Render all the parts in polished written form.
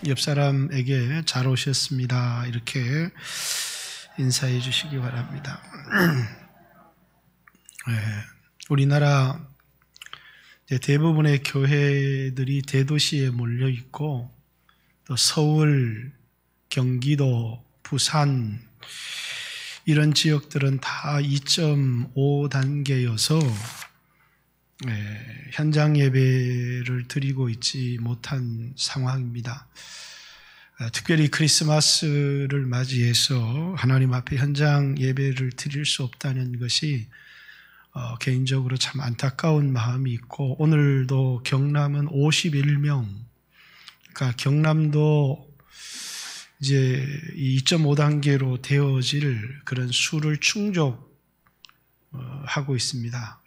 옆 사람에게 잘 오셨습니다. 이렇게 인사해 주시기 바랍니다. 우리나라 대부분의 교회들이 대도시에 몰려 있고, 또 서울, 경기도, 부산 이런 지역들은 다 2.5단계여서 현장 예배를 드리고 있지 못한 상황입니다. 특별히 크리스마스를 맞이해서 하나님 앞에 현장 예배를 드릴 수 없다는 것이 개인적으로 참 안타까운 마음이 있고, 오늘도 경남은 51명, 그러니까 경남도 이제 2.5단계로 되어질 그런 수를 충족하고 있습니다.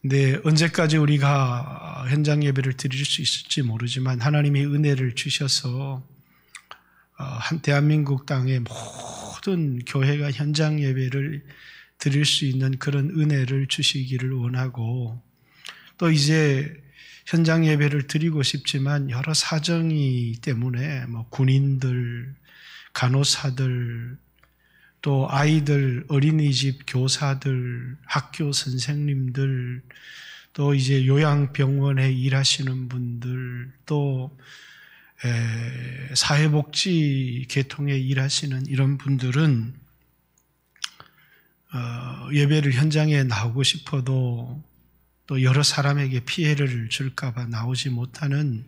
근데 언제까지 우리가 현장 예배를 드릴 수 있을지 모르지만 하나님의 은혜를 주셔서 대한민국 땅의 모든 교회가 현장 예배를 드릴 수 있는 그런 은혜를 주시기를 원하고, 또 이제 현장 예배를 드리고 싶지만 여러 사정이 때문에 군인들, 간호사들, 또 아이들, 어린이집 교사들, 학교 선생님들, 또 이제 요양병원에 일하시는 분들, 또 사회복지 계통에 일하시는 이런 분들은 예배를 현장에 나오고 싶어도 또 여러 사람에게 피해를 줄까 봐 나오지 못하는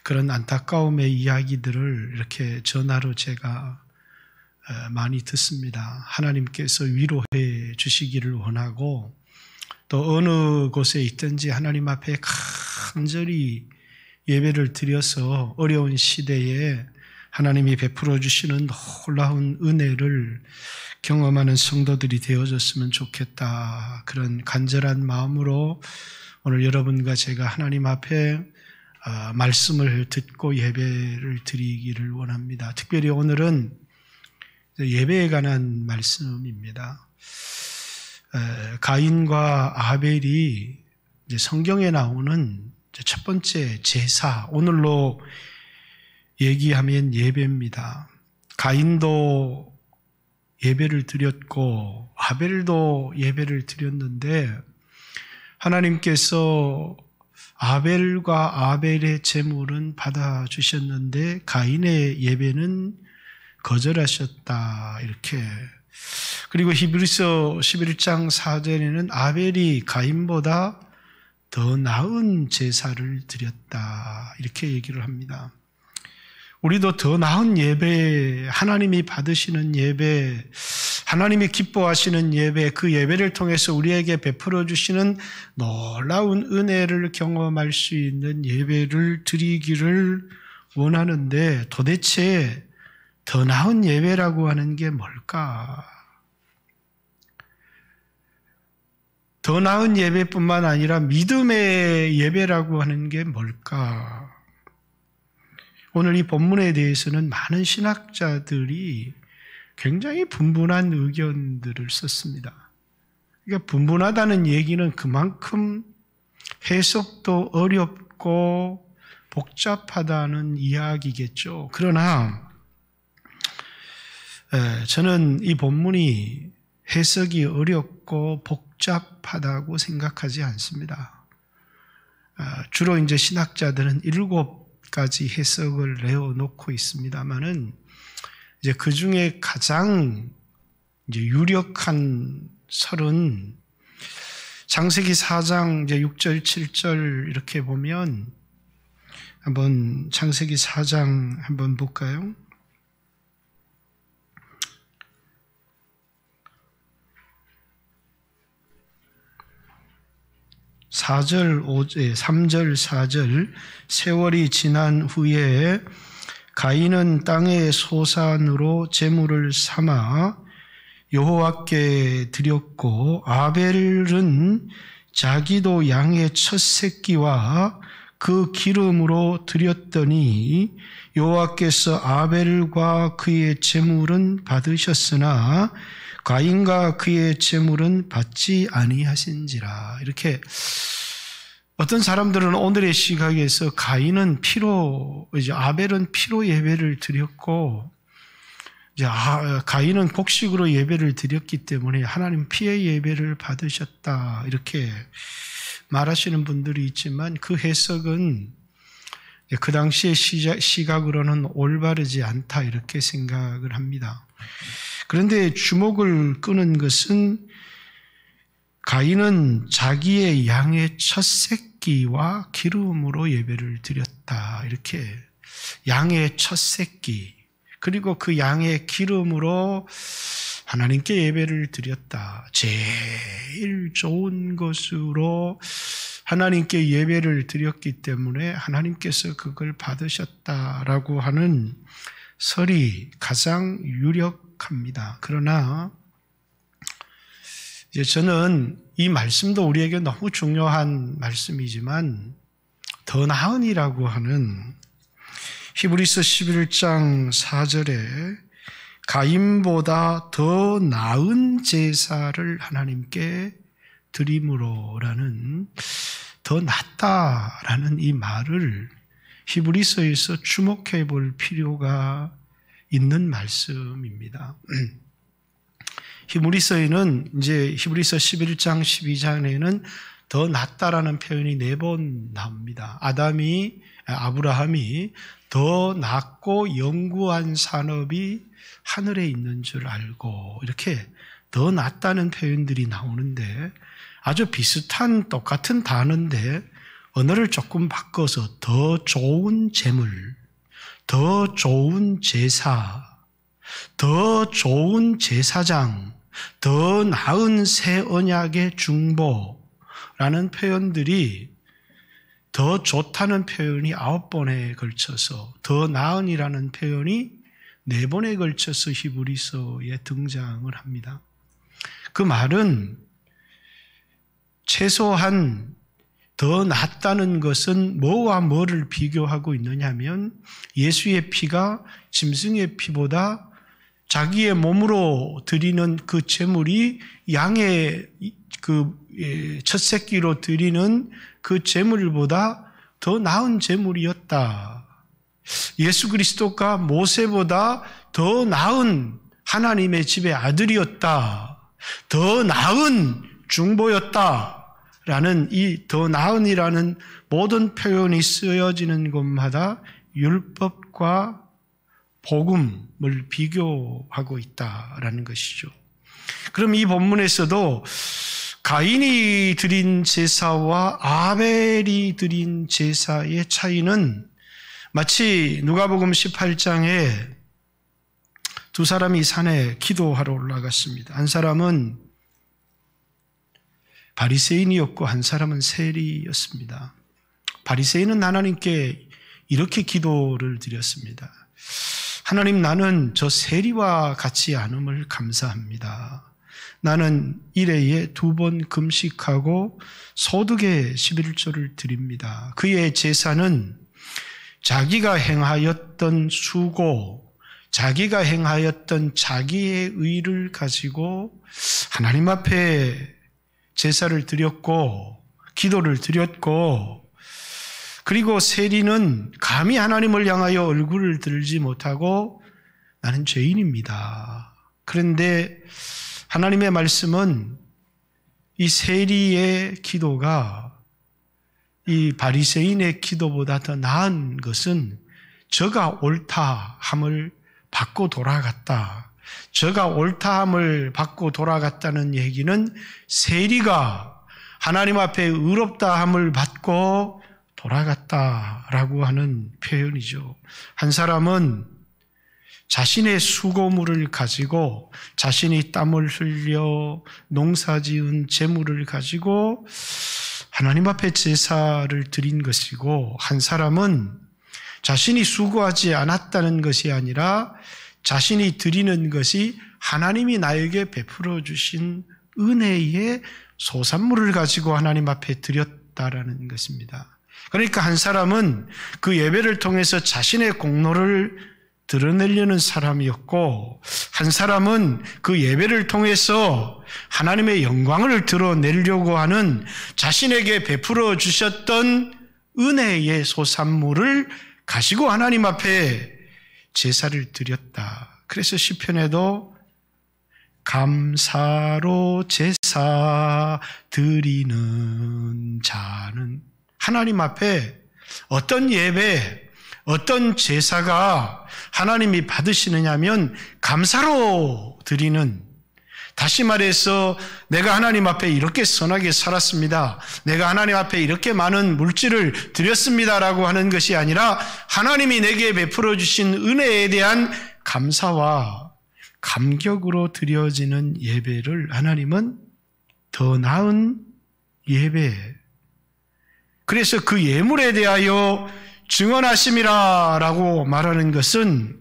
그런 안타까움의 이야기들을 이렇게 전화로 제가 많이 듣습니다. 하나님께서 위로해 주시기를 원하고, 또 어느 곳에 있든지 하나님 앞에 간절히 예배를 드려서 어려운 시대에 하나님이 베풀어 주시는 놀라운 은혜를 경험하는 성도들이 되어졌으면 좋겠다. 그런 간절한 마음으로 오늘 여러분과 제가 하나님 앞에 말씀을 듣고 예배를 드리기를 원합니다. 특별히 오늘은 예배에 관한 말씀입니다. 가인과 아벨이 이제 성경에 나오는 첫 번째 제사, 오늘로 얘기하면 예배입니다. 가인도 예배를 드렸고 아벨도 예배를 드렸는데, 하나님께서 아벨과 아벨의 제물은 받아주셨는데 가인의 예배는 거절하셨다. 이렇게. 그리고 히브리서 11장 4절에는 아벨이 가인보다 더 나은 제사를 드렸다. 이렇게 얘기를 합니다. 우리도 더 나은 예배, 하나님이 받으시는 예배, 하나님이 기뻐하시는 예배, 그 예배를 통해서 우리에게 베풀어 주시는 놀라운 은혜를 경험할 수 있는 예배를 드리기를 원하는데, 도대체 더 나은 예배라고 하는 게 뭘까? 더 나은 예배뿐만 아니라 믿음의 예배라고 하는 게 뭘까? 오늘 이 본문에 대해서는 많은 신학자들이 굉장히 분분한 의견들을 썼습니다. 그러니까 분분하다는 얘기는 그만큼 해석도 어렵고 복잡하다는 이야기겠죠. 그러나 저는 이 본문이 해석이 어렵고 복잡하다고 생각하지 않습니다. 주로 이제 신학자들은 7가지 해석을 내어놓고 있습니다만은, 이제 그 중에 가장 이제 유력한 설은 창세기 4장 이제 6절, 7절 이렇게 보면, 한번 창세기 4장 한번 볼까요? 3절, 4절, 세월이 지난 후에 가인은 땅의 소산으로 제물을 삼아 여호와께 드렸고, 아벨은 자기도 양의 첫 새끼와 그 기름으로 드렸더니 여호와께서 아벨과 그의 제물은 받으셨으나 가인과 그의 제물은 받지 아니하신지라. 이렇게 어떤 사람들은 오늘의 시각에서 아벨은 피로 예배를 드렸고, 이제 가인은 곡식으로 예배를 드렸기 때문에 하나님 피의 예배를 받으셨다, 이렇게 말하시는 분들이 있지만 그 해석은 그 당시의 시각으로는 올바르지 않다, 이렇게 생각을 합니다. 그런데 주목을 끄는 것은 가인은 자기의 양의 첫 새끼와 기름으로 예배를 드렸다, 이렇게. 양의 첫 새끼, 그리고 그 양의 기름으로 하나님께 예배를 드렸다. 제일 좋은 것으로 하나님께 예배를 드렸기 때문에 하나님께서 그걸 받으셨다라고 하는 설이 가장 유력합니다. 그러나 이제 저는 이 말씀도 우리에게 너무 중요한 말씀이지만 더 나은이라고 하는 히브리서 11장 4절에 가인보다 더 나은 제사를 하나님께 드림으로라는, 더 낫다라는 이 말을 히브리서에서 주목해 볼 필요가 있는 말씀입니다. 히브리서에는 이제 히브리서 11장 12장에는 더 낫다라는 표현이 4번 나옵니다. 아브라함이 더 낫고 영구한 산업이 하늘에 있는 줄 알고, 이렇게 더 낫다는 표현들이 나오는데 아주 비슷한 똑같은 단어인데 언어를 조금 바꿔서 더 좋은 재물, 더 좋은 제사, 더 좋은 제사장, 더 나은 새 언약의 중보라는 표현들이, 더 좋다는 표현이 9번에 걸쳐서, 더 나은이라는 표현이 4번에 걸쳐서 히브리서에 등장을 합니다. 그 말은 최소한 더 낫다는 것은 뭐와 뭐를 비교하고 있느냐면 예수의 피가 짐승의 피보다 자기의 몸으로 드리는 그 제물이 양의 첫 새끼로 드리는 그 제물보다 더 나은 제물이었다. 예수 그리스도가 모세보다 더 나은 하나님의 집의 아들이었다. 더 나은 중보였다라는 이 더 나은이라는 모든 표현이 쓰여지는 곳마다 율법과 복음을 비교하고 있다라는 것이죠. 그럼 이 본문에서도 가인이 드린 제사와 아벨이 드린 제사의 차이는 마치 누가복음 18장에 두 사람이 산에 기도하러 올라갔습니다. 한 사람은 바리새인이었고 한 사람은 세리였습니다. 바리새인은 하나님께 이렇게 기도를 드렸습니다. 하나님, 나는 저 세리와 같지 않음을 감사합니다. 나는 일회에 2번 금식하고 소득의 11조를 드립니다. 그의 제사는 자기가 행하였던 수고, 자기가 행하였던 자기의 의를 가지고 하나님 앞에 제사를 드렸고 기도를 드렸고, 그리고 세리는 감히 하나님을 향하여 얼굴을 들지 못하고 나는 죄인입니다. 그런데 하나님의 말씀은 이 세리의 기도가 이 바리새인의 기도보다 더 나은 것은 저가 옳다함을 받고 돌아갔다. 저가 옳다함을 받고 돌아갔다는 얘기는 세리가 하나님 앞에 의롭다함을 받고 돌아갔다라고 하는 표현이죠. 한 사람은 자신의 수고물을 가지고, 자신이 땀을 흘려 농사지은 재물을 가지고 하나님 앞에 제사를 드린 것이고, 한 사람은 자신이 수고하지 않았다는 것이 아니라 자신이 드리는 것이 하나님이 나에게 베풀어 주신 은혜의 소산물을 가지고 하나님 앞에 드렸다라는 것입니다. 그러니까 한 사람은 그 예배를 통해서 자신의 공로를 드러내려는 사람이었고, 한 사람은 그 예배를 통해서 하나님의 영광을 드러내려고 하는 자신에게 베풀어 주셨던 은혜의 소산물을 가지고 하나님 앞에 제사를 드렸다. 그래서 시편에도 감사로 제사 드리는 자는, 하나님 앞에 어떤 예배, 어떤 제사가 하나님이 받으시느냐면 감사로 드리는, 다시 말해서 내가 하나님 앞에 이렇게 선하게 살았습니다, 내가 하나님 앞에 이렇게 많은 물질을 드렸습니다라고 하는 것이 아니라 하나님이 내게 베풀어 주신 은혜에 대한 감사와 감격으로 드려지는 예배를 하나님은 더 나은 예배, 그래서 그 예물에 대하여 증언하심이라라고 말하는 것은,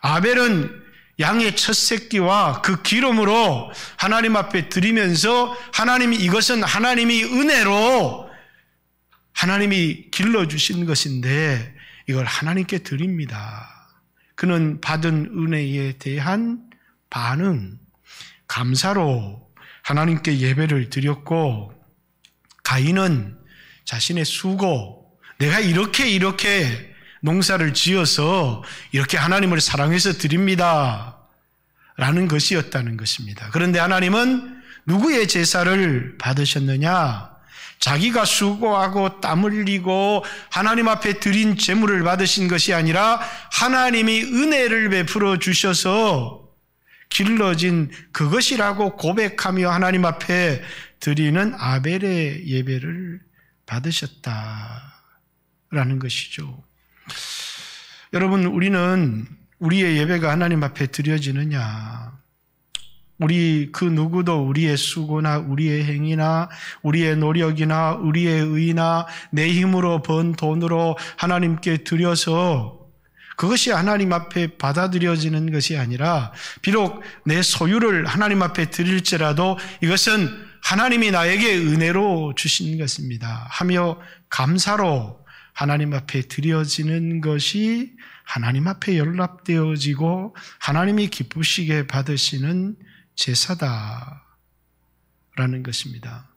아벨은 양의 첫 새끼와 그 기름으로 하나님 앞에 드리면서 하나님이, 이것은 하나님이 은혜로 하나님이 길러주신 것인데 이걸 하나님께 드립니다. 그는 받은 은혜에 대한 반응, 감사로 하나님께 예배를 드렸고, 가인은 자신의 수고, 내가 이렇게 농사를 지어서 이렇게 하나님을 사랑해서 드립니다 라는 것이었다는 것입니다. 그런데 하나님은 누구의 제사를 받으셨느냐? 자기가 수고하고 땀 흘리고 하나님 앞에 드린 제물을 받으신 것이 아니라 하나님이 은혜를 베풀어 주셔서 길러진 그것이라고 고백하며 하나님 앞에 드리는 아벨의 예배를 받으셨다라는 것이죠. 여러분, 우리는 우리의 예배가 하나님 앞에 드려지느냐, 우리 그 누구도 우리의 수고나 우리의 행위나 우리의 노력이나 우리의 의나 내 힘으로 번 돈으로 하나님께 드려서 그것이 하나님 앞에 받아들여지는 것이 아니라, 비록 내 소유를 하나님 앞에 드릴지라도 이것은 하나님이 나에게 은혜로 주신 것입니다 하며 감사로 하나님 앞에 드려지는 것이 하나님 앞에 연락되어지고 하나님이 기쁘시게 받으시는 제사다라는 것입니다.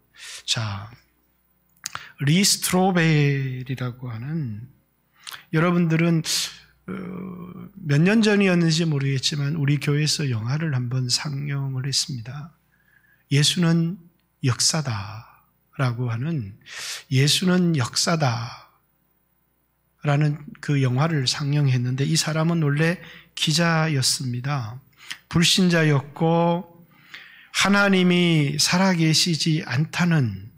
자, 리 스트로벨이라고 하는, 여러분들은 몇 년 전이었는지 모르겠지만 우리 교회에서 영화를 한번 상영을 했습니다. 예수는 역사다라고 하는, 예수는 역사다 라는 그 영화를 상영했는데, 이 사람은 원래 기자였습니다. 불신자였고 하나님이 살아계시지 않다는,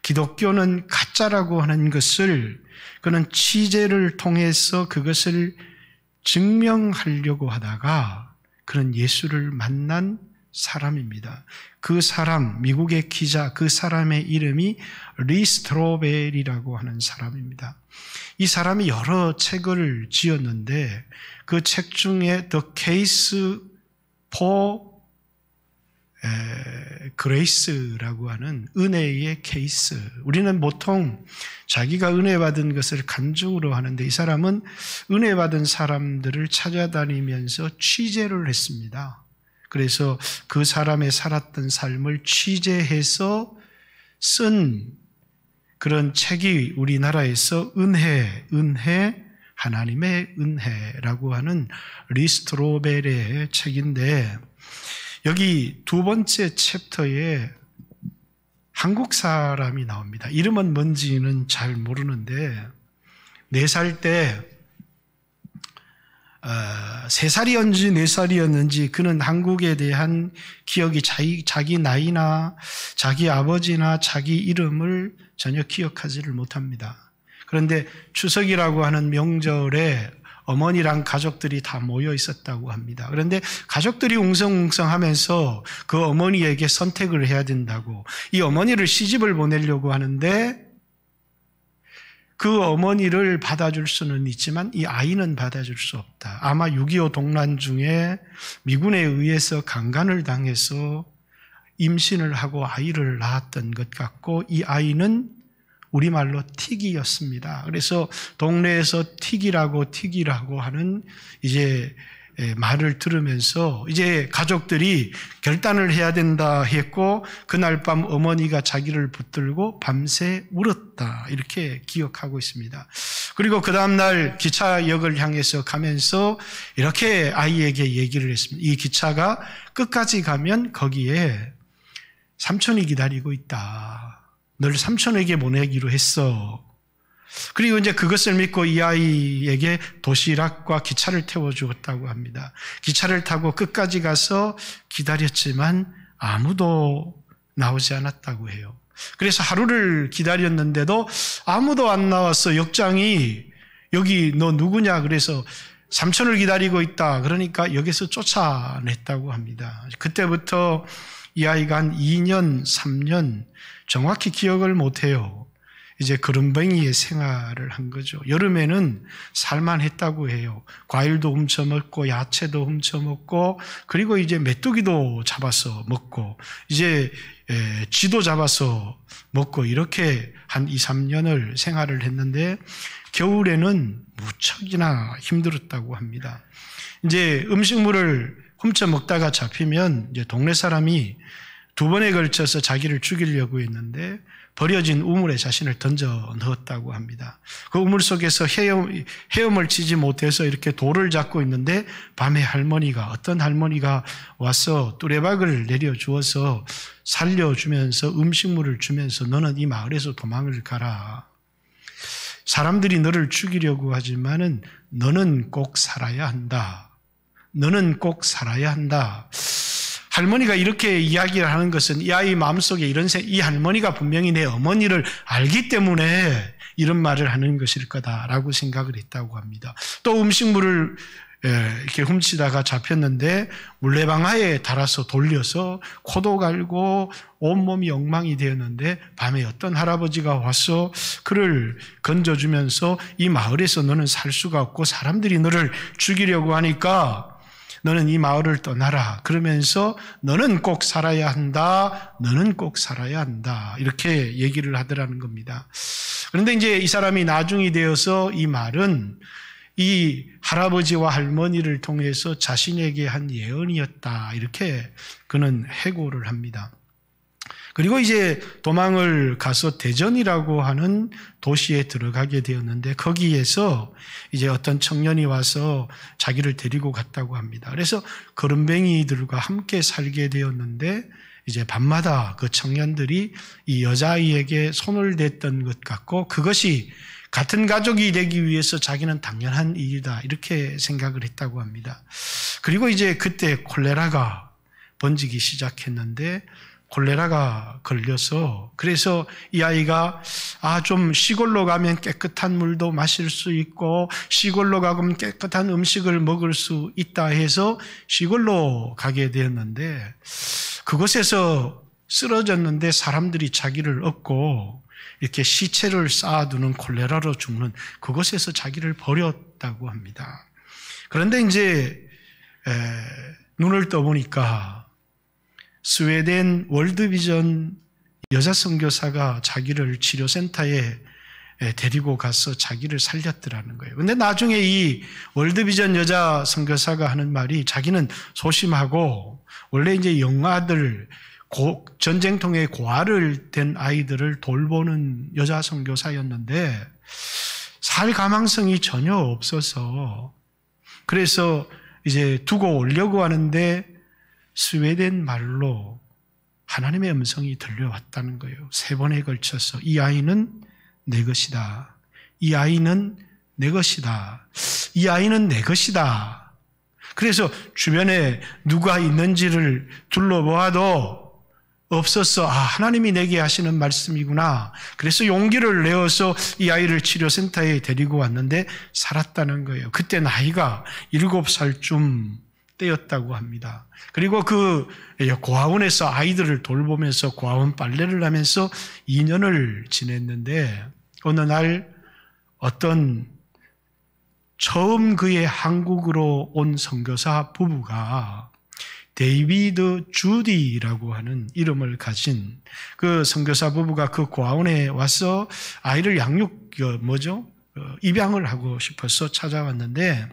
기독교는 가짜라고 하는 것을 그는 취재를 통해서 그것을 증명하려고 하다가 그는 예수를 만난 사람입니다. 그 사람, 미국의 기자, 그 사람의 이름이 리 스트로벨이라고 하는 사람입니다. 이 사람이 여러 책을 지었는데 그 책 중에 The Case for Grace라고 하는 은혜의 케이스, 우리는 보통 자기가 은혜 받은 것을 간증으로 하는데 이 사람은 은혜 받은 사람들을 찾아다니면서 취재를 했습니다. 그래서 그 사람의 살았던 삶을 취재해서 쓴 그런 책이 우리나라에서 은혜, 하나님의 은혜라고 하는 리 스트로벨의 책인데, 여기 두 번째 챕터에 한국 사람이 나옵니다. 이름은 뭔지는 잘 모르는데 4살 때 3살이었는지 4살이었는지 그는 한국에 대한 기억이 자기 나이나 자기 아버지나 자기 이름을 전혀 기억하지를 못합니다. 그런데 추석이라고 하는 명절에 어머니랑 가족들이 다 모여 있었다고 합니다. 그런데 가족들이 웅성웅성하면서 그 어머니에게 선택을 해야 된다고, 이 어머니를 시집을 보내려고 하는데 그 어머니를 받아줄 수는 있지만 이 아이는 받아줄 수 없다. 아마 6.25 동란 중에 미군에 의해서 강간을 당해서 임신을 하고 아이를 낳았던 것 같고, 이 아이는 우리말로 튀기였습니다. 그래서 동네에서 튀기라고 하는 이제 말을 들으면서 이제 가족들이 결단을 해야 된다 했고, 그날 밤 어머니가 자기를 붙들고 밤새 울었다, 이렇게 기억하고 있습니다. 그리고 그 다음날 기차역을 향해서 가면서 이렇게 아이에게 얘기를 했습니다. 이 기차가 끝까지 가면 거기에 삼촌이 기다리고 있다. 널 삼촌에게 보내기로 했어. 그리고 이제 그것을 믿고 이 아이에게 도시락과 기차를 태워주었다고 합니다. 기차를 타고 끝까지 가서 기다렸지만 아무도 나오지 않았다고 해요. 그래서 하루를 기다렸는데도 아무도 안 나왔어. 역장이 여기 너 누구냐? 그래서 삼촌을 기다리고 있다. 그러니까 여기서 쫓아냈다고 합니다. 그때부터 이 아이가 한 2년, 3년 정확히 기억을 못해요. 이제 그름뱅이의 생활을 한 거죠. 여름에는 살만했다고 해요. 과일도 훔쳐먹고 야채도 훔쳐먹고, 그리고 이제 메뚜기도 잡아서 먹고, 이제 쥐도 잡아서 먹고, 이렇게 한 2, 3년을 생활을 했는데 겨울에는 무척이나 힘들었다고 합니다. 이제 음식물을 훔쳐 먹다가 잡히면 이제 동네 사람이 2번에 걸쳐서 자기를 죽이려고 했는데 버려진 우물에 자신을 던져 넣었다고 합니다. 그 우물 속에서 헤엄을 치지 못해서 이렇게 돌을 잡고 있는데 밤에 어떤 할머니가 와서 뚜레박을 내려주어서 살려주면서 음식물을 주면서 너는 이 마을에서 도망을 가라. 사람들이 너를 죽이려고 하지만은 너는 꼭 살아야 한다. 너는 꼭 살아야 한다. 할머니가 이렇게 이야기를 하는 것은 이 아이 마음속에 이 할머니가 분명히 내 어머니를 알기 때문에 이런 말을 하는 것일 거다라고 생각을 했다고 합니다. 또 음식물을 이렇게 훔치다가 잡혔는데 물레방아에 달아서 돌려서 코도 갈고 온몸이 엉망이 되었는데 밤에 어떤 할아버지가 와서 그를 건져주면서 이 마을에서 너는 살 수가 없고 사람들이 너를 죽이려고 하니까 너는 이 마을을 떠나라. 그러면서 너는 꼭 살아야 한다. 너는 꼭 살아야 한다. 이렇게 얘기를 하더라는 겁니다. 그런데 이제 이 사람이 나중이 되어서 이 말은 이 할아버지와 할머니를 통해서 자신에게 한 예언이었다. 이렇게 그는 해고를 합니다. 그리고 이제 도망을 가서 대전이라고 하는 도시에 들어가게 되었는데 거기에서 이제 어떤 청년이 와서 자기를 데리고 갔다고 합니다. 그래서 거름뱅이들과 함께 살게 되었는데 이제 밤마다 그 청년들이 이 여자아이에게 손을 댔던 것 같고 그것이 같은 가족이 되기 위해서 자기는 당연한 일이다 이렇게 생각을 했다고 합니다. 그리고 이제 그때 콜레라가 번지기 시작했는데 콜레라가 걸려서 그래서 이 아이가 좀 시골로 가면 깨끗한 물도 마실 수 있고 시골로 가면 깨끗한 음식을 먹을 수 있다 해서 시골로 가게 되었는데 그곳에서 쓰러졌는데 사람들이 자기를 업고 이렇게 시체를 쌓아두는 콜레라로 죽는 그곳에서 자기를 버렸다고 합니다. 그런데 이제 눈을 떠보니까 스웨덴 월드비전 여자 선교사가 자기를 치료센터에 데리고 가서 자기를 살렸더라는 거예요. 근데 나중에 이 월드비전 여자 선교사가 하는 말이 자기는 소심하고 원래 이제 영아들 전쟁통에 고아를 된 아이들을 돌보는 여자 선교사였는데 살 가망성이 전혀 없어서 그래서 이제 두고 오려고 하는데 스웨덴 말로 하나님의 음성이 들려왔다는 거예요. 3번에 걸쳐서 이 아이는 내 것이다. 이 아이는 내 것이다. 이 아이는 내 것이다. 그래서 주변에 누가 있는지를 둘러보아도 없었어. 하나님이 내게 하시는 말씀이구나. 그래서 용기를 내어서 이 아이를 치료센터에 데리고 왔는데 살았다는 거예요. 그때 나이가 7살쯤 때였다고 합니다. 그리고 그 고아원에서 아이들을 돌보면서 고아원 빨래를 하면서 2년을 지냈는데 어느 날 어떤 처음 그의 한국으로 온 선교사 부부가 데이비드 주디라고 하는 이름을 가진 그 선교사 부부가 그 고아원에 와서 아이를 입양을 하고 싶어서 찾아왔는데,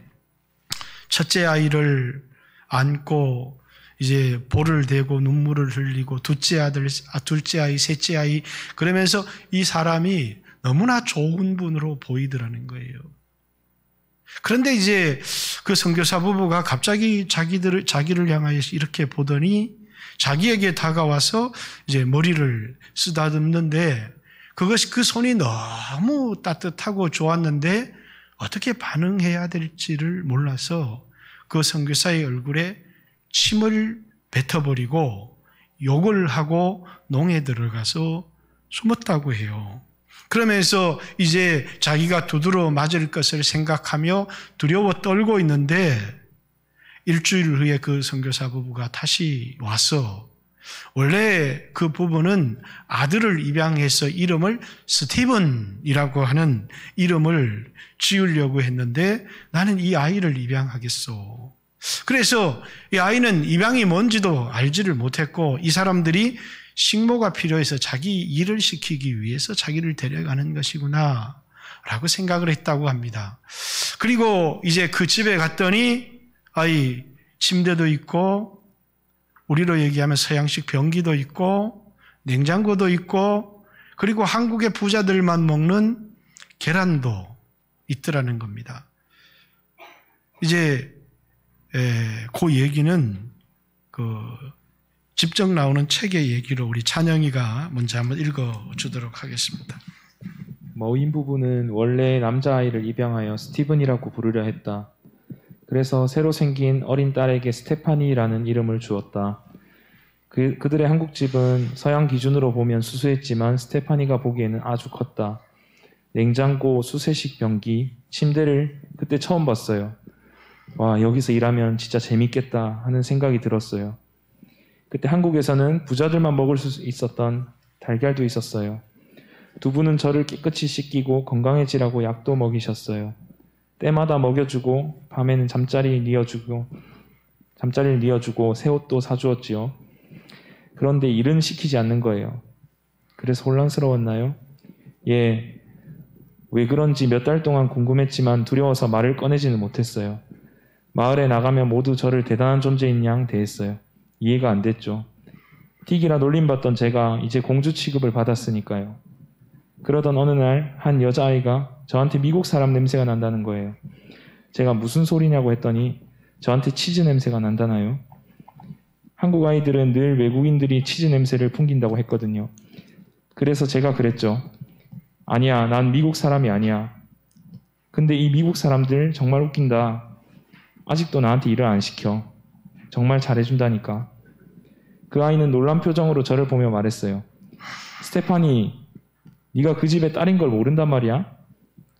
첫째 아이를 안고 이제 볼을 대고 눈물을 흘리고 둘째 아이, 셋째 아이, 그러면서 이 사람이 너무나 좋은 분으로 보이더라는 거예요. 그런데 이제 그 선교사 부부가 갑자기 자기를 향하여 이렇게 보더니 자기에게 다가와서 이제 머리를 쓰다듬는데, 그 손이 너무 따뜻하고 좋았는데 어떻게 반응해야 될지를 몰라서 그 선교사의 얼굴에 침을 뱉어버리고 욕을 하고 농에 들어가서 숨었다고 해요. 그러면서 이제 자기가 두드러 맞을 것을 생각하며 두려워 떨고 있는데, 일주일 후에 그 선교사 부부가 다시 와서, 원래 그 부부는 아들을 입양해서 이름을 스티븐이라고 하는 이름을 지으려고 했는데, 나는 이 아이를 입양하겠소. 그래서 이 아이는 입양이 뭔지도 알지를 못했고, 이 사람들이 식모가 필요해서 자기 일을 시키기 위해서 자기를 데려가는 것이구나 라고 생각을 했다고 합니다. 그리고 이제 그 집에 갔더니 아이 침대도 있고, 우리로 얘기하면 서양식 변기도 있고, 냉장고도 있고, 그리고 한국의 부자들만 먹는 계란도 있더라는 겁니다. 이제 그 얘기는 직접 나오는 책의 얘기로 우리 찬영이가 먼저 한번 읽어주도록 하겠습니다. 머윈 부부는 원래 남자아이를 입양하여 스티븐이라고 부르려 했다. 그래서 새로 생긴 어린 딸에게 스테파니라는 이름을 주었다. 그들의 한국집은 서양 기준으로 보면 수수했지만 스테파니가 보기에는 아주 컸다. 냉장고, 수세식 변기, 침대를 그때 처음 봤어요. 와, 여기서 일하면 진짜 재밌겠다 하는 생각이 들었어요. 그때 한국에서는 부자들만 먹을 수 있었던 달걀도 있었어요. 두 분은 저를 깨끗이 씻기고 건강해지라고 약도 먹이셨어요. 때마다 먹여주고 밤에는 잠자리를 뉘어주고 새 옷도 사주었지요. 그런데 일은 시키지 않는 거예요. 그래서 혼란스러웠나요? 예, 왜 그런지 몇 달 동안 궁금했지만 두려워서 말을 꺼내지는 못했어요. 마을에 나가면 모두 저를 대단한 존재인 양 대했어요. 이해가 안 됐죠. 틱이라 놀림받던 제가 이제 공주 취급을 받았으니까요. 그러던 어느 날 한 여자아이가 저한테 미국 사람 냄새가 난다는 거예요. 제가 무슨 소리냐고 했더니 저한테 치즈 냄새가 난다나요? 한국 아이들은 늘 외국인들이 치즈 냄새를 풍긴다고 했거든요. 그래서 제가 그랬죠. 아니야, 난 미국 사람이 아니야. 근데 이 미국 사람들 정말 웃긴다. 아직도 나한테 일을 안 시켜. 정말 잘해준다니까. 그 아이는 놀란 표정으로 저를 보며 말했어요. 스테파니, 네가 그 집의 딸인 걸 모른단 말이야?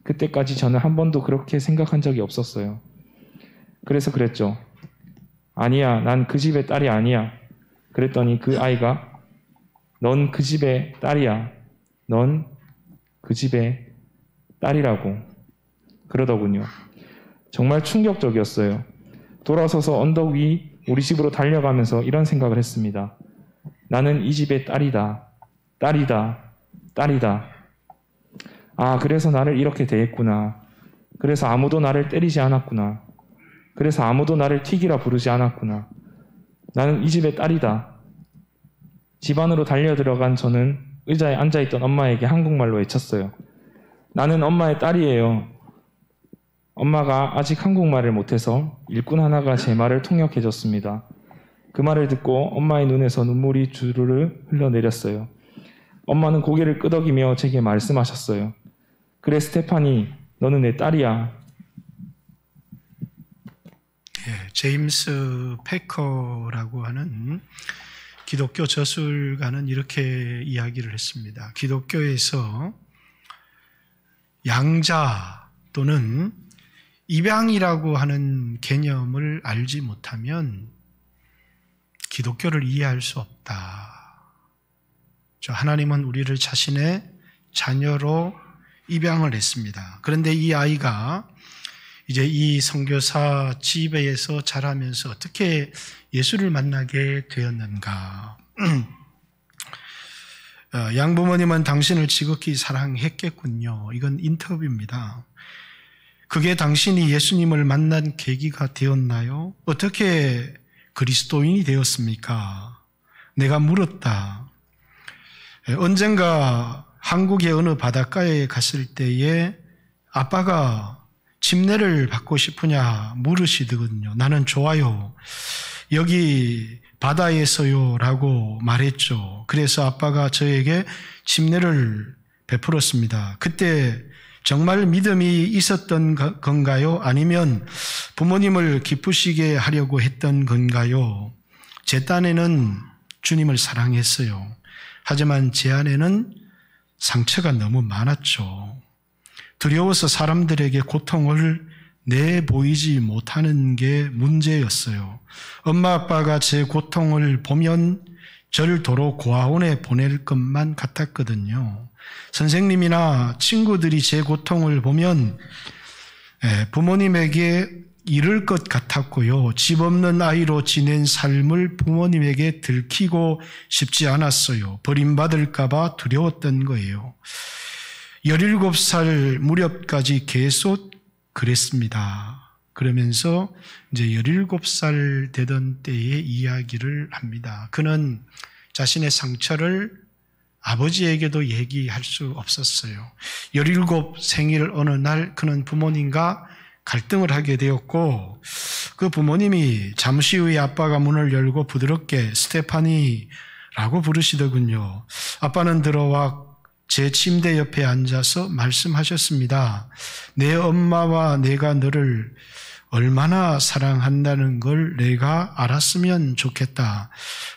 그때까지 저는 한 번도 그렇게 생각한 적이 없었어요. 그래서 그랬죠. 아니야, 난 그 집의 딸이 아니야. 그랬더니 그 아이가 넌 그 집의 딸이야. 넌 그 집의 딸이라고 그러더군요. 정말 충격적이었어요. 돌아서서 언덕 위 우리 집으로 달려가면서 이런 생각을 했습니다. 나는 이 집의 딸이다. 딸이다. 딸이다. 아, 그래서 나를 이렇게 대했구나. 그래서 아무도 나를 때리지 않았구나. 그래서 아무도 나를 틱이라 부르지 않았구나. 나는 이 집의 딸이다. 집 안으로 달려 들어간 저는 의자에 앉아있던 엄마에게 한국말로 외쳤어요. 나는 엄마의 딸이에요. 엄마가 아직 한국말을 못해서 일꾼 하나가 제 말을 통역해줬습니다. 그 말을 듣고 엄마의 눈에서 눈물이 주르르 흘러내렸어요. 엄마는 고개를 끄덕이며 제게 말씀하셨어요. 그래, 스테파니, 너는 내 딸이야. 제임스 패커라고 하는 기독교 저술가는 이렇게 이야기를 했습니다. 기독교에서 양자 또는 입양이라고 하는 개념을 알지 못하면 기독교를 이해할 수 없다. 하나님은 우리를 자신의 자녀로 입양을 했습니다. 그런데 이 아이가 이제 이 선교사 집에서 자라면서 어떻게 예수를 만나게 되었는가. 양부모님은 당신을 지극히 사랑했겠군요. 이건 인터뷰입니다. 그게 당신이 예수님을 만난 계기가 되었나요? 어떻게 그리스도인이 되었습니까? 내가 물었다. 언젠가 한국의 어느 바닷가에 갔을 때에 아빠가 침례를 받고 싶으냐 물으시더군요. 나는 좋아요. 여기 바다에서요 라고 말했죠. 그래서 아빠가 저에게 침례를 베풀었습니다. 그때 정말 믿음이 있었던 건가요? 아니면 부모님을 기쁘시게 하려고 했던 건가요? 제 딴에는 주님을 사랑했어요. 하지만 제 안에는 상처가 너무 많았죠. 두려워서 사람들에게 고통을 내보이지 못하는 게 문제였어요. 엄마 아빠가 제 고통을 보면 저를 도로 고아원에 보낼 것만 같았거든요. 선생님이나 친구들이 제 고통을 보면 부모님에게 이를 것 같았고요. 집 없는 아이로 지낸 삶을 부모님에게 들키고 싶지 않았어요. 버림받을까 봐 두려웠던 거예요. 17살 무렵까지 계속 그랬습니다. 그러면서 이제 17살 되던 때의 이야기를 합니다. 그는 자신의 상처를 아버지에게도 얘기할 수 없었어요. 17 생일 어느 날 그는 부모님과 갈등을 하게 되었고 그 부모님이 잠시 후에 아빠가 문을 열고 부드럽게 스테파니라고 부르시더군요. 아빠는 들어와 제 침대 옆에 앉아서 말씀하셨습니다. 내 엄마와 내가 너를 얼마나 사랑한다는 걸 내가 알았으면 좋겠다.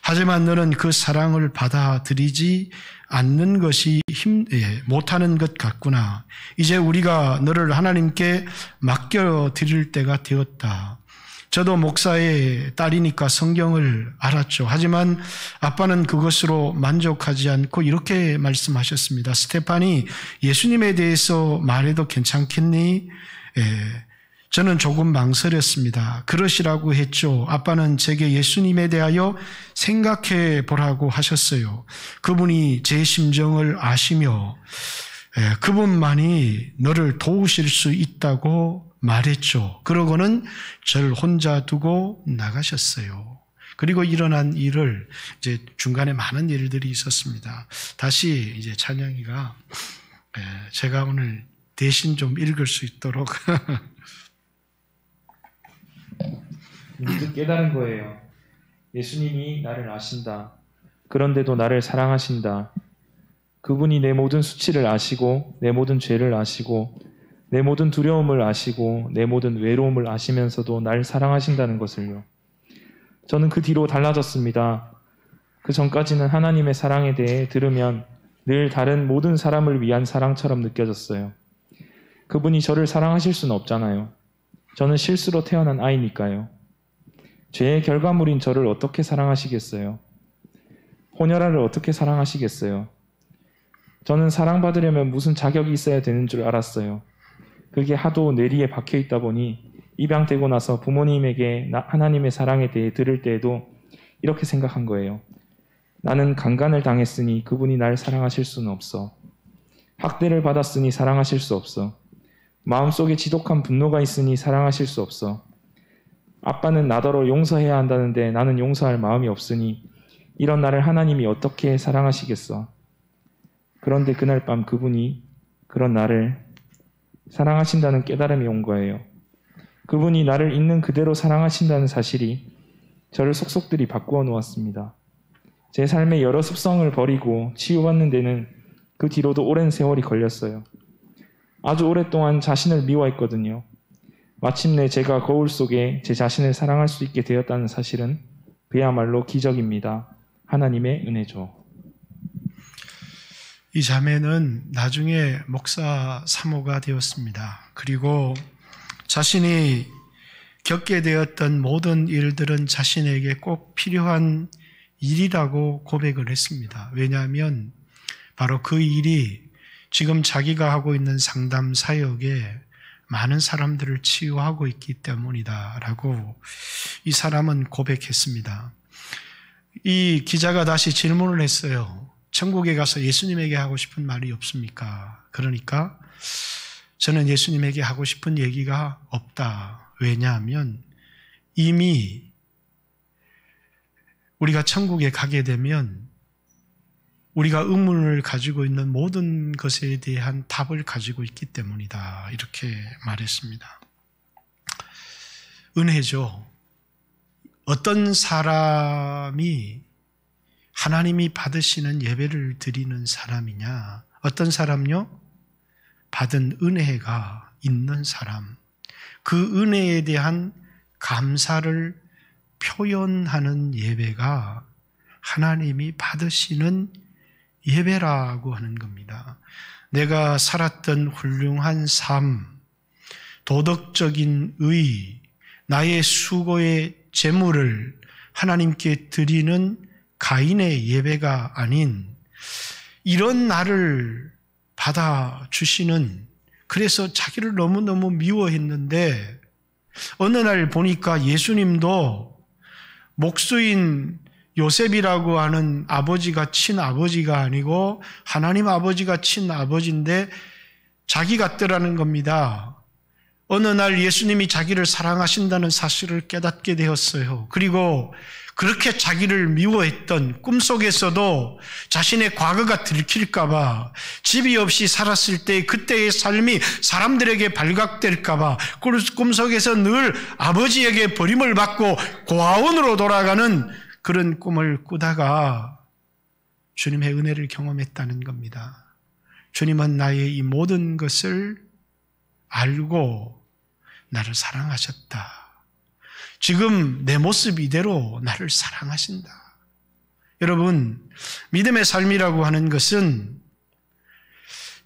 하지만 너는 그 사랑을 받아들이지 않는 것이 못하는 것 같구나. 이제 우리가 너를 하나님께 맡겨드릴 때가 되었다. 저도 목사의 딸이니까 성경을 알았죠. 하지만 아빠는 그것으로 만족하지 않고 이렇게 말씀하셨습니다. 스테파니, 예수님에 대해서 말해도 괜찮겠니? 저는 조금 망설였습니다. 그러시라고 했죠. 아빠는 제게 예수님에 대하여 생각해 보라고 하셨어요. 그분이 제 심정을 아시며 그분만이 너를 도우실 수 있다고 말했죠. 그러고는 저를 혼자 두고 나가셨어요. 그리고 일어난 일을 이제 중간에 많은 일들이 있었습니다. 다시 이제 찬영이가 제가 오늘 대신 좀 읽을 수 있도록 문득 깨달은 거예요. 예수님이 나를 아신다. 그런데도 나를 사랑하신다. 그분이 내 모든 수치를 아시고 내 모든 죄를 아시고 내 모든 두려움을 아시고 내 모든 외로움을 아시면서도 날 사랑하신다는 것을요. 저는 그 뒤로 달라졌습니다. 그 전까지는 하나님의 사랑에 대해 들으면 늘 다른 모든 사람을 위한 사랑처럼 느껴졌어요. 그분이 저를 사랑하실 수는 없잖아요. 저는 실수로 태어난 아이니까요. 죄의 결과물인 저를 어떻게 사랑하시겠어요? 혼혈아를 어떻게 사랑하시겠어요? 저는 사랑받으려면 무슨 자격이 있어야 되는 줄 알았어요. 그게 하도 뇌리에 박혀있다 보니 입양되고 나서 부모님에게 하나님의 사랑에 대해 들을 때에도 이렇게 생각한 거예요. 나는 강간을 당했으니 그분이 날 사랑하실 수는 없어. 학대를 받았으니 사랑하실 수 없어. 마음속에 지독한 분노가 있으니 사랑하실 수 없어. 아빠는 나더러 용서해야 한다는데 나는 용서할 마음이 없으니 이런 나를 하나님이 어떻게 사랑하시겠어? 그런데 그날 밤 그분이 그런 나를 사랑하신다는 깨달음이 온 거예요. 그분이 나를 있는 그대로 사랑하신다는 사실이 저를 속속들이 바꾸어 놓았습니다. 제 삶의 여러 습성을 버리고 치유받는 데는 그 뒤로도 오랜 세월이 걸렸어요. 아주 오랫동안 자신을 미워했거든요. 마침내 제가 거울 속에 제 자신을 사랑할 수 있게 되었다는 사실은 그야말로 기적입니다. 하나님의 은혜죠. 이 자매는 나중에 목사 사모가 되었습니다. 그리고 자신이 겪게 되었던 모든 일들은 자신에게 꼭 필요한 일이라고 고백을 했습니다. 왜냐하면 바로 그 일이 지금 자기가 하고 있는 상담 사역에 많은 사람들을 치유하고 있기 때문이다라고 이 사람은 고백했습니다. 이 기자가 다시 질문을 했어요. 천국에 가서 예수님에게 하고 싶은 말이 없습니까? 그러니까 저는 예수님에게 하고 싶은 얘기가 없다. 왜냐하면 이미 우리가 천국에 가게 되면 우리가 의문을 가지고 있는 모든 것에 대한 답을 가지고 있기 때문이다. 이렇게 말했습니다. 은혜죠. 어떤 사람이 하나님이 받으시는 예배를 드리는 사람이냐? 어떤 사람요? 받은 은혜가 있는 사람. 그 은혜에 대한 감사를 표현하는 예배가 하나님이 받으시는 예배라고 하는 겁니다. 내가 살았던 훌륭한 삶, 도덕적인 의, 나의 수고의 재물을 하나님께 드리는 가인의 예배가 아닌 이런 나를 받아주시는, 그래서 자기를 너무너무 미워했는데 어느 날 보니까 예수님도 목수인 요셉이라고 하는 아버지가 친아버지가 아니고 하나님 아버지가 친아버지인데 자기 같더라는 겁니다. 어느 날 예수님이 자기를 사랑하신다는 사실을 깨닫게 되었어요. 그리고 그렇게 자기를 미워했던 꿈속에서도 자신의 과거가 들킬까 봐, 집이 없이 살았을 때 그때의 삶이 사람들에게 발각될까 봐 꿈속에서 늘 아버지에게 버림을 받고 고아원으로 돌아가는 그런 꿈을 꾸다가 주님의 은혜를 경험했다는 겁니다. 주님은 나의 이 모든 것을 알고 나를 사랑하셨다. 지금 내 모습 이대로 나를 사랑하신다. 여러분, 믿음의 삶이라고 하는 것은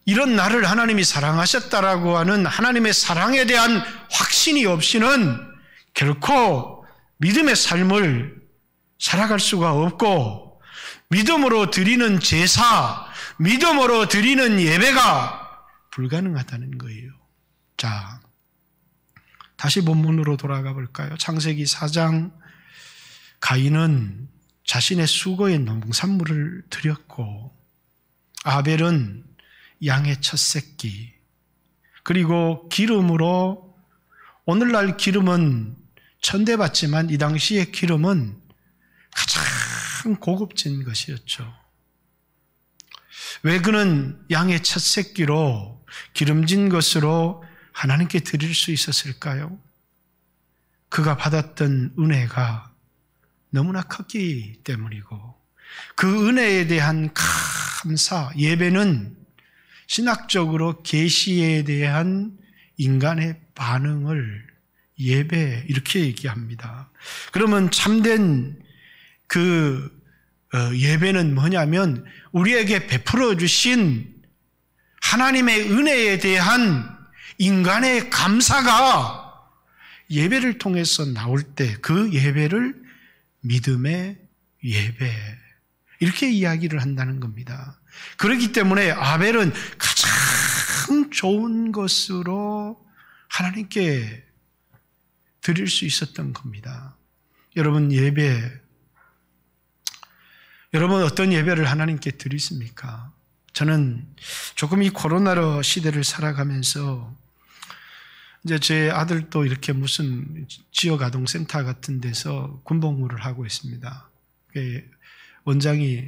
이런 나를 하나님이 사랑하셨다라고 하는 하나님의 사랑에 대한 확신이 없이는 결코 믿음의 삶을 살아갈 수가 없고, 믿음으로 드리는 제사, 믿음으로 드리는 예배가 불가능하다는 거예요. 자, 다시 본문으로 돌아가 볼까요? 창세기 4장, 가인은 자신의 수고의 농산물을 드렸고 아벨은 양의 첫 새끼, 그리고 기름으로, 오늘날 기름은 천대받지만 이 당시의 기름은 가장 고급진 것이었죠. 왜 그는 양의 첫 새끼로 기름진 것으로 하나님께 드릴 수 있었을까요? 그가 받았던 은혜가 너무나 컸기 때문이고, 그 은혜에 대한 감사, 예배는 신학적으로 계시에 대한 인간의 반응을 예배, 이렇게 얘기합니다. 그러면 참된 그 예배는 뭐냐면 우리에게 베풀어 주신 하나님의 은혜에 대한 인간의 감사가 예배를 통해서 나올 때 그 예배를 믿음의 예배, 이렇게 이야기를 한다는 겁니다. 그렇기 때문에 아벨은 가장 좋은 것으로 하나님께 드릴 수 있었던 겁니다. 여러분, 여러분 어떤 예배를 하나님께 드리십니까? 저는 조금 이 코로나 시대를 살아가면서 이제 제 아들도 이렇게 무슨 지역 아동센터 같은 데서 군복무를 하고 있습니다. 원장이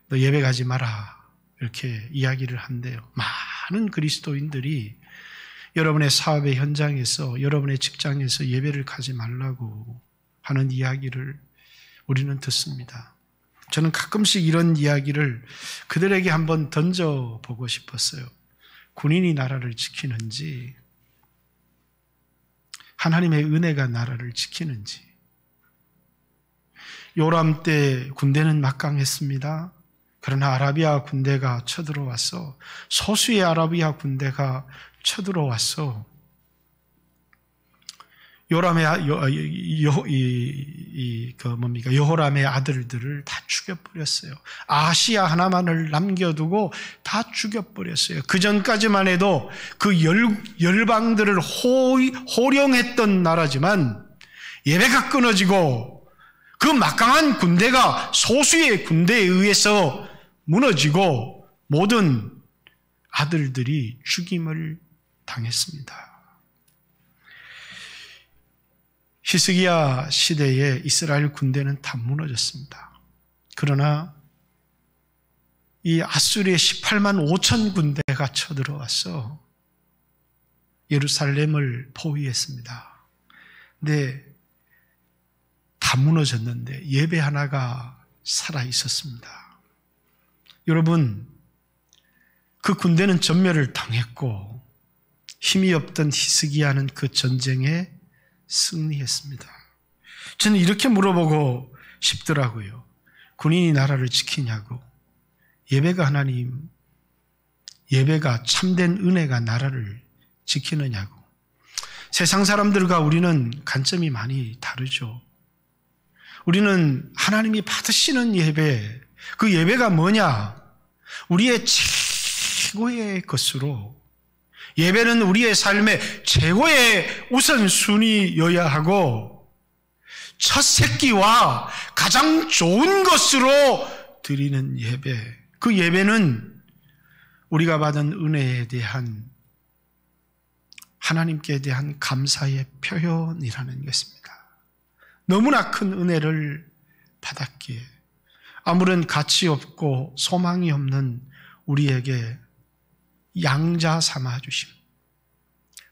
너 예배 가지 마라 이렇게 이야기를 한대요. 많은 그리스도인들이 여러분의 사업의 현장에서, 여러분의 직장에서 예배를 가지 말라고 하는 이야기를 우리는 듣습니다. 저는 가끔씩 이런 이야기를 그들에게 한번 던져보고 싶었어요. 군인이 나라를 지키는지, 하나님의 은혜가 나라를 지키는지. 요람 때 군대는 막강했습니다. 그러나 아라비아 군대가 쳐들어와서, 소수의 아라비아 군대가 쳐들어와서 여호람의 아들들을 다 죽여버렸어요. 아하시야 하나만을 남겨두고 다 죽여버렸어요. 그 전까지만 해도 그 열방들을 호령했던 나라지만 예배가 끊어지고 그 막강한 군대가 소수의 군대에 의해서 무너지고 모든 아들들이 죽임을 당했습니다. 히스기야 시대에 이스라엘 군대는 다 무너졌습니다. 그러나 이 아수리의 18만 5천 군대가 쳐들어와서 예루살렘을 포위했습니다. 근데 다 무너졌는데 예배 하나가 살아 있었습니다. 여러분, 그 군대는 전멸을 당했고 힘이 없던 히스기야는 그 전쟁에 승리했습니다. 저는 이렇게 물어보고 싶더라고요. 군인이 나라를 지키냐고. 예배가 참된 은혜가 나라를 지키느냐고. 세상 사람들과 우리는 관점이 많이 다르죠. 우리는 하나님이 받으시는 예배, 그 예배가 뭐냐? 우리의 최고의 것으로, 예배는 우리의 삶의 최고의 우선순위여야 하고 첫 새끼와 가장 좋은 것으로 드리는 예배, 그 예배는 우리가 받은 은혜에 대한, 하나님께 대한 감사의 표현이라는 것입니다. 너무나 큰 은혜를 받았기에 아무런 가치 없고 소망이 없는 우리에게 양자 삼아 주심.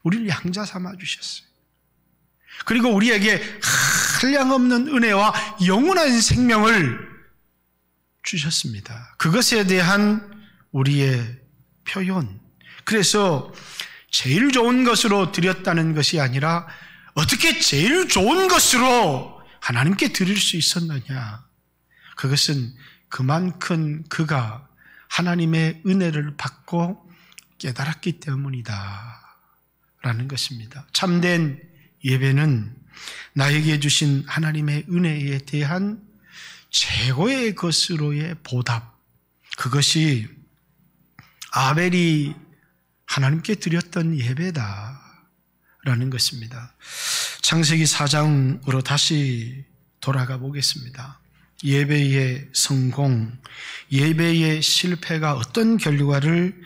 우리를 양자 삼아 주셨어요. 그리고 우리에게 한량없는 은혜와 영원한 생명을 주셨습니다. 그것에 대한 우리의 표현. 그래서 제일 좋은 것으로 드렸다는 것이 아니라 어떻게 제일 좋은 것으로 하나님께 드릴 수 있었느냐. 그것은 그만큼 그가 하나님의 은혜를 받고 깨달았기 때문이다 라는 것입니다. 참된 예배는 나에게 주신 하나님의 은혜에 대한 최고의 것으로의 보답, 그것이 아벨이 하나님께 드렸던 예배다 라는 것입니다. 창세기 4장으로 다시 돌아가 보겠습니다. 예배의 성공, 예배의 실패가 어떤 결과를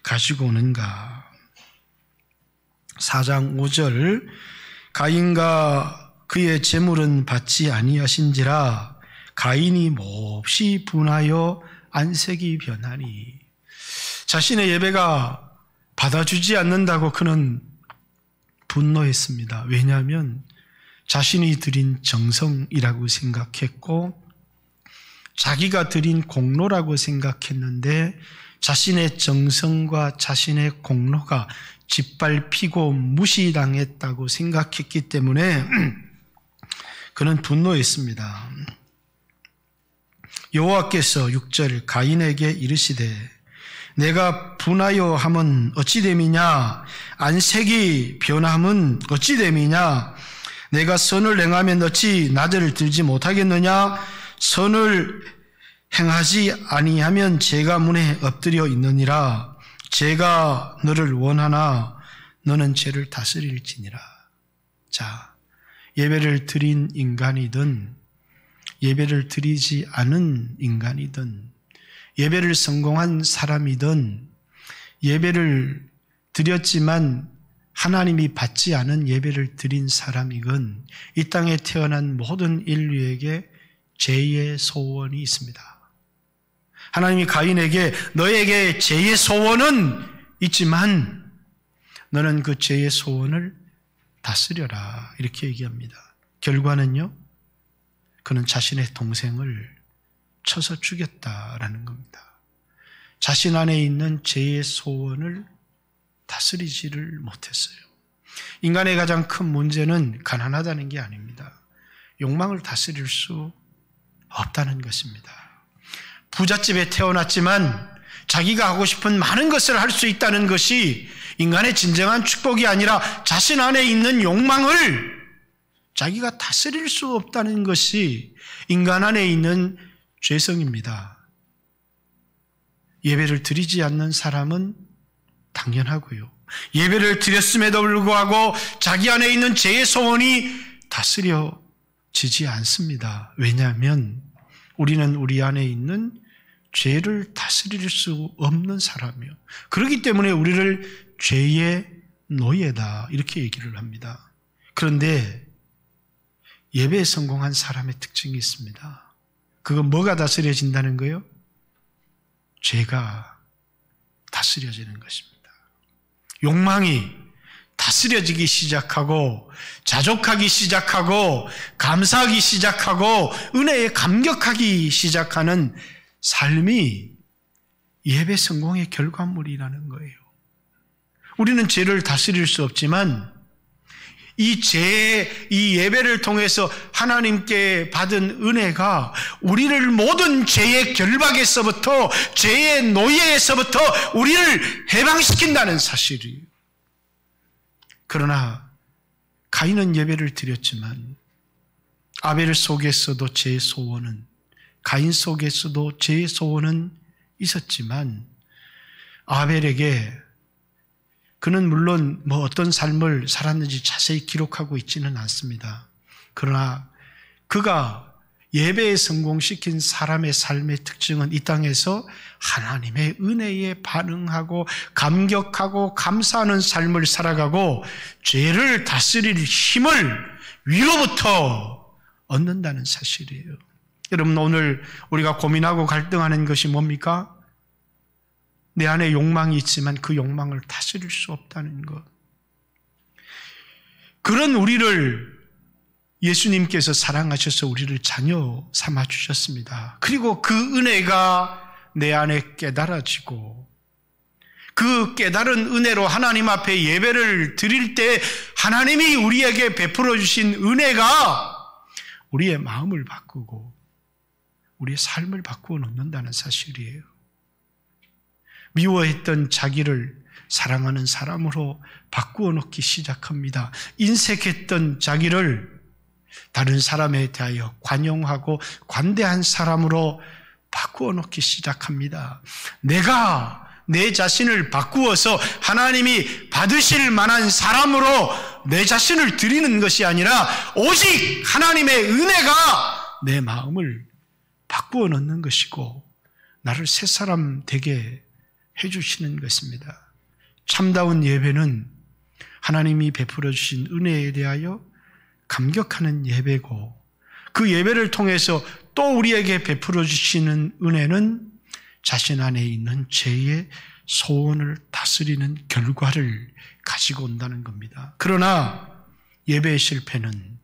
가지고 오는가. 4장 5절, 가인과 그의 재물은 받지 아니하신지라 가인이 몹시 분하여 안색이 변하니. 자신의 예배가 받아주지 않는다고 그는 분노했습니다. 왜냐하면 자신이 드린 정성이라고 생각했고 자기가 드린 공로라고 생각했는데 자신의 정성과 자신의 공로가 짓밟히고 무시당했다고 생각했기 때문에 그는 분노했습니다. 여호와께서 6절 가인에게 이르시되 내가 분하여 함은 어찌 됨이냐, 안색이 변함은 어찌 됨이냐, 내가 선을 행하면 어찌 나대를 들지 못하겠느냐, 선을 행하지 아니하면 죄가 문에 엎드려 있느니라. 죄가 너를 원하나 너는 죄를 다스릴지니라. 자, 예배를 드린 인간이든 예배를 드리지 않은 인간이든 예배를 성공한 사람이든 예배를 드렸지만 하나님이 받지 않은 예배를 드린 사람이건 이 땅에 태어난 모든 인류에게 죄의 소원이 있습니다. 하나님이 가인에게 너에게 죄의 소원은 있지만 너는 그 죄의 소원을 다스려라 이렇게 얘기합니다. 결과는요, 그는 자신의 동생을 쳐서 죽였다라는 겁니다. 자신 안에 있는 죄의 소원을 다스리지를 못했어요. 인간의 가장 큰 문제는 가난하다는 게 아닙니다. 욕망을 다스릴 수 없다는 것입니다. 부잣집에 태어났지만 자기가 하고 싶은 많은 것을 할 수 있다는 것이 인간의 진정한 축복이 아니라 자신 안에 있는 욕망을 자기가 다스릴 수 없다는 것이 인간 안에 있는 죄성입니다. 예배를 드리지 않는 사람은 당연하고요. 예배를 드렸음에도 불구하고 자기 안에 있는 죄의 소원이 다스려지지 않습니다. 왜냐하면 우리는 우리 안에 있는 죄를 다스릴 수 없는 사람이요. 그렇기 때문에 우리를 죄의 노예다 이렇게 얘기를 합니다. 그런데 예배에 성공한 사람의 특징이 있습니다. 그건 뭐가 다스려진다는 거예요? 죄가 다스려지는 것입니다. 욕망이 다스려지기 시작하고 자족하기 시작하고 감사하기 시작하고 은혜에 감격하기 시작하는 삶이 예배 성공의 결과물이라는 거예요. 우리는 죄를 다스릴 수 없지만 이 예배를 통해서 하나님께 받은 은혜가 우리를 모든 죄의 결박에서부터 죄의 노예에서부터 우리를 해방시킨다는 사실이에요. 그러나 가인은 예배를 드렸지만 아벨 속에서도 죄의 소원은, 가인 속에서도 죄의 소원은 있었지만 아벨에게 그는 물론 어떤 삶을 살았는지 자세히 기록하고 있지는 않습니다. 그러나 그가 예배에 성공시킨 사람의 삶의 특징은 이 땅에서 하나님의 은혜에 반응하고 감격하고 감사하는 삶을 살아가고 죄를 다스릴 힘을 위로부터 얻는다는 사실이에요. 여러분, 오늘 우리가 고민하고 갈등하는 것이 뭡니까? 내 안에 욕망이 있지만 그 욕망을 다스릴 수 없다는 것. 그런 우리를 예수님께서 사랑하셔서 우리를 자녀 삼아 주셨습니다. 그리고 그 은혜가 내 안에 깨달아지고 그 깨달은 은혜로 하나님 앞에 예배를 드릴 때 하나님이 우리에게 베풀어 주신 은혜가 우리의 마음을 바꾸고 우리의 삶을 바꾸어 놓는다는 사실이에요. 미워했던 자기를 사랑하는 사람으로 바꾸어 놓기 시작합니다. 인색했던 자기를 다른 사람에 대하여 관용하고 관대한 사람으로 바꾸어 놓기 시작합니다. 내가 내 자신을 바꾸어서 하나님이 받으실 만한 사람으로 내 자신을 드리는 것이 아니라 오직 하나님의 은혜가 내 마음을 바꾸어 놓는 것이고 나를 새 사람 되게 해주시는 것입니다. 참다운 예배는 하나님이 베풀어 주신 은혜에 대하여 감격하는 예배고 그 예배를 통해서 또 우리에게 베풀어 주시는 은혜는 자신 안에 있는 죄의 소원을 다스리는 결과를 가지고 온다는 겁니다. 그러나 예배의 실패는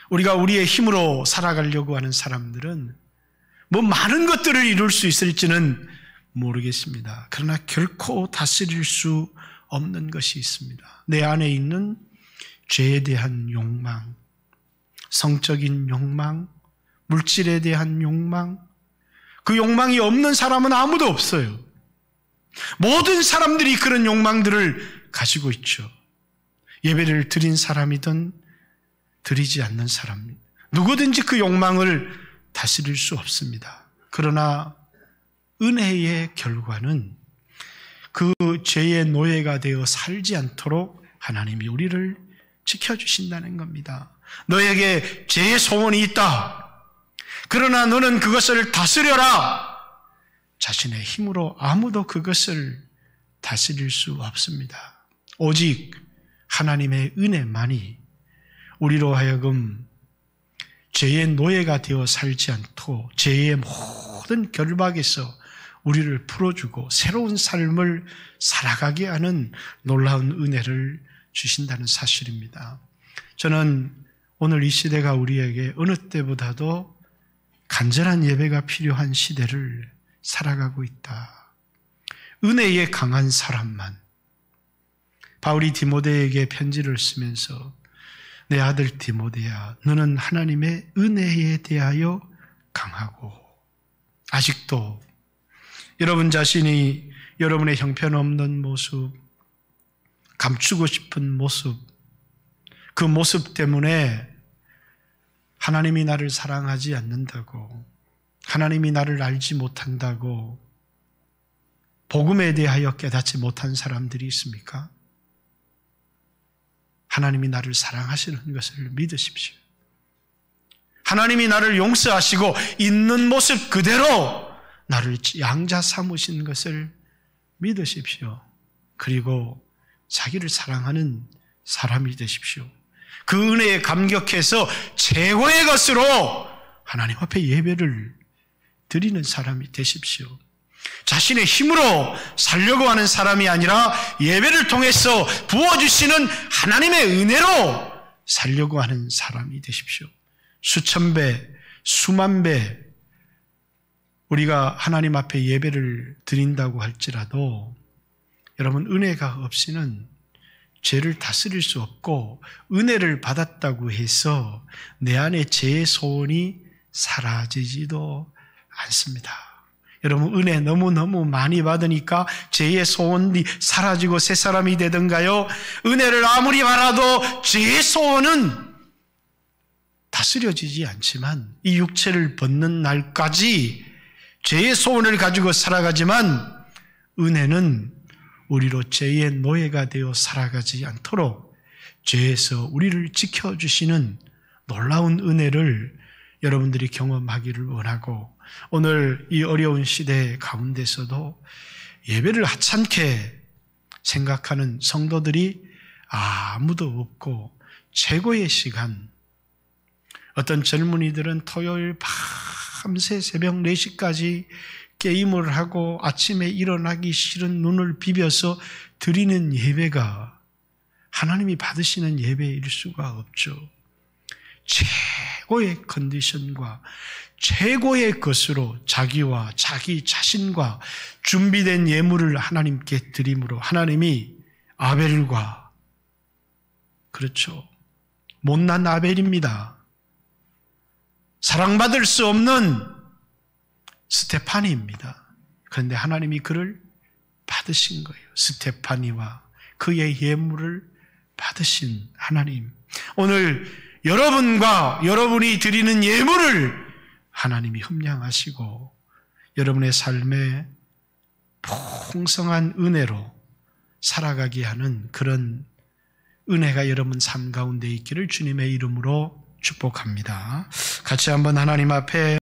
우리가 우리의 힘으로 살아가려고 하는 사람들은 많은 것들을 이룰 수 있을지는 모르겠습니다. 그러나 결코 다스릴 수 없는 것이 있습니다. 내 안에 있는 죄에 대한 욕망, 성적인 욕망, 물질에 대한 욕망, 그 욕망이 없는 사람은 아무도 없어요. 모든 사람들이 그런 욕망들을 가지고 있죠. 예배를 드린 사람이든 드리지 않는 사람, 누구든지 그 욕망을 다스릴 수 없습니다. 그러나 은혜의 결과는 그 죄의 노예가 되어 살지 않도록 하나님이 우리를 지켜주신다는 겁니다. 너에게 죄의 소원이 있다. 그러나 너는 그것을 다스려라. 자신의 힘으로 아무도 그것을 다스릴 수 없습니다. 오직 하나님의 은혜만이 우리로 하여금 죄의 노예가 되어 살지 않고 죄의 모든 결박에서 우리를 풀어주고 새로운 삶을 살아가게 하는 놀라운 은혜를 주신다는 사실입니다. 저는 오늘 이 시대가 우리에게 어느 때보다도 간절한 예배가 필요한 시대를 살아가고 있다. 은혜에 강한 사람만. 바울이 디모데에게 편지를 쓰면서 내 아들 디모데야, 너는 하나님의 은혜에 대하여 강하고 아직도 여러분 자신이 여러분의 형편없는 모습, 감추고 싶은 모습, 그 모습 때문에 하나님이 나를 사랑하지 않는다고, 하나님이 나를 알지 못한다고 복음에 대하여 깨닫지 못한 사람들이 있습니까? 하나님이 나를 사랑하시는 것을 믿으십시오. 하나님이 나를 용서하시고 있는 모습 그대로 나를 양자 삼으신 것을 믿으십시오. 그리고 자기를 사랑하는 사람이 되십시오. 그 은혜에 감격해서 최고의 것으로 하나님 앞에 예배를 드리는 사람이 되십시오. 자신의 힘으로 살려고 하는 사람이 아니라 예배를 통해서 부어주시는 하나님의 은혜로 살려고 하는 사람이 되십시오. 수천 배, 수만 배 우리가 하나님 앞에 예배를 드린다고 할지라도 여러분, 은혜가 없이는 죄를 다스릴 수 없고, 은혜를 받았다고 해서 내 안에 죄의 소원이 사라지지도 않습니다. 여러분, 은혜 너무너무 많이 받으니까 죄의 소원이 사라지고 새 사람이 되던가요? 은혜를 아무리 받아도 죄의 소원은 다스려지지 않지만 이 육체를 벗는 날까지 죄의 소원을 가지고 살아가지만 은혜는 우리로 죄의 노예가 되어 살아가지 않도록 죄에서 우리를 지켜주시는 놀라운 은혜를 여러분들이 경험하기를 원하고, 오늘 이 어려운 시대 가운데서도 예배를 하찮게 생각하는 성도들이 아무도 없고, 최고의 시간, 어떤 젊은이들은 토요일 밤새 새벽 4시까지 게임을 하고 아침에 일어나기 싫은 눈을 비벼서 드리는 예배가 하나님이 받으시는 예배일 수가 없죠. 최고의 컨디션과 최고의 것으로 자기와 자기 자신과 준비된 예물을 하나님께 드림으로 하나님이 아벨과, 그렇죠, 못난 아벨입니다. 사랑받을 수 없는 스테파니입니다. 그런데 하나님이 그를 받으신 거예요. 스테파니와 그의 예물을 받으신 하나님. 오늘 여러분과 여러분이 드리는 예물을 하나님이 흠량하시고 여러분의 삶에 풍성한 은혜로 살아가게 하는 그런 은혜가 여러분 삶 가운데 있기를 주님의 이름으로 축복합니다. 같이 한번 하나님 앞에